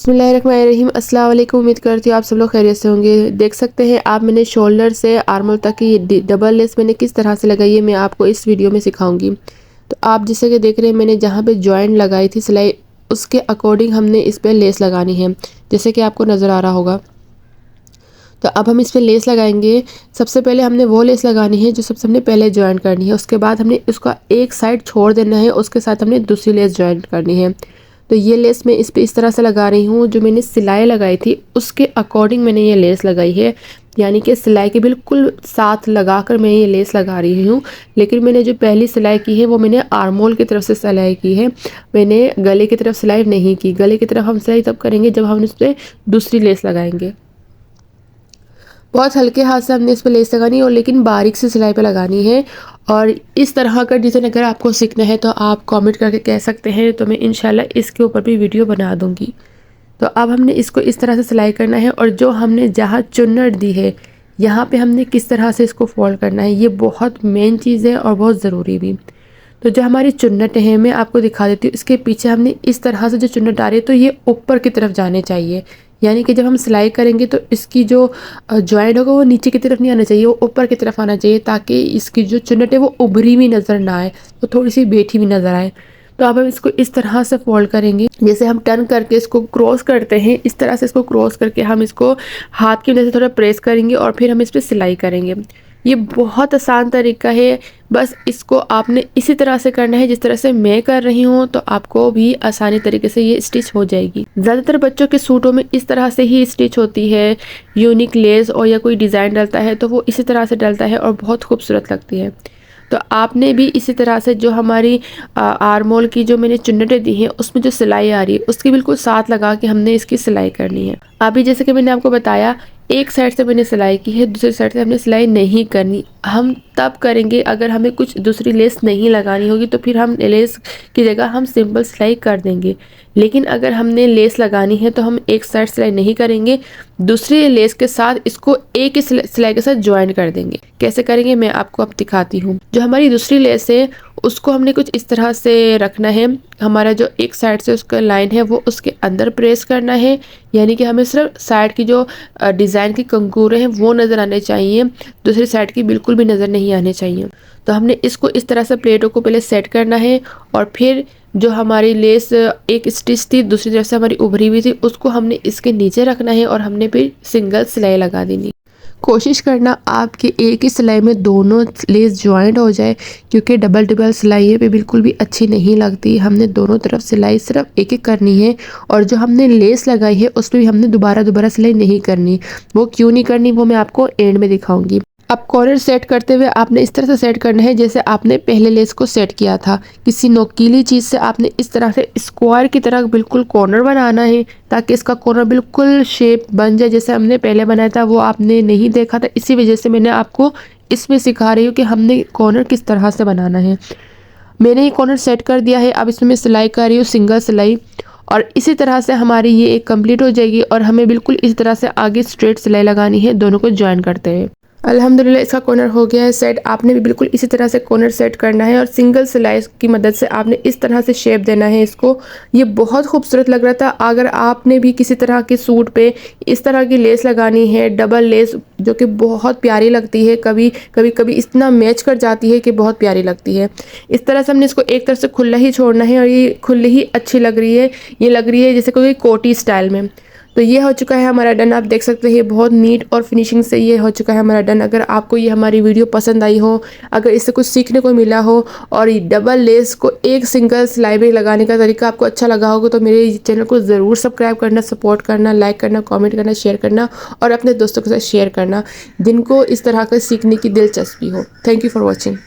बिस्मिल्लाहिर्रहमानिर्रहीम। अस्सलाम वालेकुम। उम्मीद करती हूँ आप सब लोग खैरियत से होंगे। देख सकते हैं आप, मैंने शोल्डर से आर्मल तक की डबल लेस मैंने किस तरह से लगाई है, मैं आपको इस वीडियो में सिखाऊंगी। तो आप जैसे कि देख रहे हैं, मैंने जहाँ पे जॉइंट लगाई थी सिलाई, उसके अकॉर्डिंग हमने इस पर लेस लगानी है, जैसे कि आपको नज़र आ रहा होगा। तो अब हम इस पर लेस लगाएंगे। सबसे पहले हमने वो लेस लगानी है जो सबसे हमने पहले ज्वाइन करनी है, उसके बाद हमने उसका एक साइड छोड़ देना है, उसके साथ हमने दूसरी लेस ज्वाइन करनी है। तो ये लेस मैं इस पे इस तरह से लगा रही हूँ, जो मैंने सिलाई लगाई थी उसके अकॉर्डिंग मैंने ये लेस लगाई है, यानी कि सिलाई के बिल्कुल साथ लगाकर मैं ये लेस लगा रही हूँ। लेकिन मैंने जो पहली सिलाई की है वो मैंने आर्मोल की तरफ से सिलाई की है, मैंने गले की तरफ सिलाई नहीं की। गले की तरफ हम सिलाई तब करेंगे जब हम इस पर दूसरी लेस लगाएंगे। बहुत हल्के हाथ से हमने इस पर लेस लगानी है, और लेकिन बारीक से सिलाई पे लगानी है। और इस तरह का डिज़ाइन अगर आपको सीखना है तो आप कमेंट करके कह सकते हैं, तो मैं इंशाल्लाह इसके ऊपर भी वीडियो बना दूंगी। तो अब हमने इसको इस तरह से सिलाई करना है, और जो हमने जहाँ चुन्नट दी है यहाँ पे हमने किस तरह से इसको फोल्ड करना है, ये बहुत मेन चीज़ है और बहुत ज़रूरी भी। तो जो हमारी चुन्नटें हैं मैं आपको दिखा देती हूँ। इसके पीछे हमने इस तरह से जो चुन्नट आ रही है, तो ये ऊपर की तरफ जाने चाहिए, यानी कि जब हम सिलाई करेंगे तो इसकी जो जॉइंट होगा वो नीचे की तरफ नहीं आना चाहिए, वो ऊपर की तरफ आना चाहिए, ताकि इसकी जो चुन्नट है वो उभरी हुई नज़र ना आए, तो थोड़ी सी बैठी हुई नज़र आए। तो अब हम इसको इस तरह से फोल्ड करेंगे, जैसे हम टर्न करके इसको क्रॉस करते हैं, इस तरह से इसको क्रॉस करके हम इसको हाथ की मदद से थोड़ा प्रेस करेंगे और फिर हम इस पर सिलाई करेंगे। ये बहुत आसान तरीका है, बस इसको आपने इसी तरह से करना है जिस तरह से मैं कर रही हूँ, तो आपको भी आसानी तरीके से ये स्टिच हो जाएगी। ज़्यादातर बच्चों के सूटों में इस तरह से ही स्टिच होती है, यूनिक लेस और या कोई डिज़ाइन डलता है तो वो इसी तरह से डलता है और बहुत खूबसूरत लगती है। तो आपने भी इसी तरह से जो हमारी आर्मोल की जो मैंने चुन्नटें दी हैं उसमें जो सिलाई आ रही है उसकी बिल्कुल साथ लगा के हमने इसकी सिलाई करनी है। अभी जैसे कि मैंने आपको बताया, एक साइड से मैंने सिलाई की है, दूसरी साइड से हमने सिलाई नहीं करनी। हम तब करेंगे अगर हमें कुछ दूसरी लेस नहीं लगानी होगी, तो फिर हम लेस की जगह हम सिंपल सिलाई कर देंगे। लेकिन अगर हमने लेस लगानी है तो हम एक साइड सिलाई नहीं करेंगे, दूसरी लेस के साथ इसको एक ही सिलाई के साथ ज्वाइन कर देंगे। कैसे करेंगे मैं आपको अब दिखाती हूँ। जो हमारी दूसरी लेस है उसको हमने कुछ इस तरह से रखना है, हमारा जो एक साइड से उसका लाइन है वो उसके अंदर प्रेस करना है, यानी कि हमें सिर्फ साइड की जो डिज़ाइन की कंकूरे हैं वो नज़र आने चाहिए, दूसरी साइड की बिल्कुल भी नज़र नहीं आने चाहिए। तो हमने इसको इस तरह से प्लेटों को पहले सेट करना है, और फिर जो हमारी लेस एक स्टिच थी दूसरी तरफ से हमारी उभरी हुई थी उसको हमने इसके नीचे रखना है, और हमने फिर सिंगल सिलाई लगा देनी। कोशिश करना आपकी एक ही सिलाई में दोनों लेस ज्वाइंट हो जाए, क्योंकि डबल डबल सिलाई पे बिल्कुल भी अच्छी नहीं लगती। हमने दोनों तरफ सिलाई सिर्फ एक एक करनी है, और जो हमने लेस लगाई है उस पर भी हमने दोबारा सिलाई नहीं करनी। वो क्यों नहीं करनी वो मैं आपको एंड में दिखाऊंगी। अब कॉर्नर सेट करते हुए आपने इस तरह से सेट करना है जैसे आपने पहले लेस को सेट किया था। किसी नोकीली चीज़ से आपने इस तरह से स्क्वायर की तरह बिल्कुल कॉर्नर बनाना है, ताकि इसका कॉर्नर बिल्कुल शेप बन जाए जैसे हमने पहले बनाया था। वो आपने नहीं देखा था, इसी वजह से मैंने आपको इसमें सिखा रही हूँ कि हमने कॉर्नर किस तरह से बनाना है। मैंने ये कॉर्नर सेट कर दिया है, अब इसमें मैं सिलाई कर रही हूँ सिंगल सिलाई, और इसी तरह से हमारी ये एक कंप्लीट हो जाएगी। और हमें बिल्कुल इसी तरह से आगे स्ट्रेट सिलाई लगानी है, दोनों को ज्वाइन करते हैं। अल्हम्दुलिल्लाह इसका कॉर्नर हो गया है सेट। आपने भी बिल्कुल इसी तरह से कॉर्नर सेट करना है, और सिंगल सिलाई की मदद से आपने इस तरह से शेप देना है इसको। ये बहुत खूबसूरत लग रहा था। अगर आपने भी किसी तरह के सूट पे इस तरह की लेस लगानी है, डबल लेस, जो कि बहुत प्यारी लगती है, कभी कभी इतना मैच कर जाती है कि बहुत प्यारी लगती है। इस तरह से हमने इसको एक तरफ से खुला ही छोड़ना है, और ये खुली ही अच्छी लग रही है, ये लग रही है जैसे कोई कोटी स्टाइल में। तो ये हो चुका है हमारा डन। आप देख सकते हैं बहुत नीट और फिनिशिंग से ये हो चुका है हमारा डन। अगर आपको ये हमारी वीडियो पसंद आई हो, अगर इससे कुछ सीखने को मिला हो, और ये डबल लेस को एक सिंगल सिलाई में लगाने का तरीका आपको अच्छा लगा होगा, तो मेरे चैनल को ज़रूर सब्सक्राइब करना, सपोर्ट करना, लाइक करना, कॉमेंट करना, शेयर करना, और अपने दोस्तों के साथ शेयर करना जिनको इस तरह का सीखने की दिलचस्पी हो। Thank you for watching.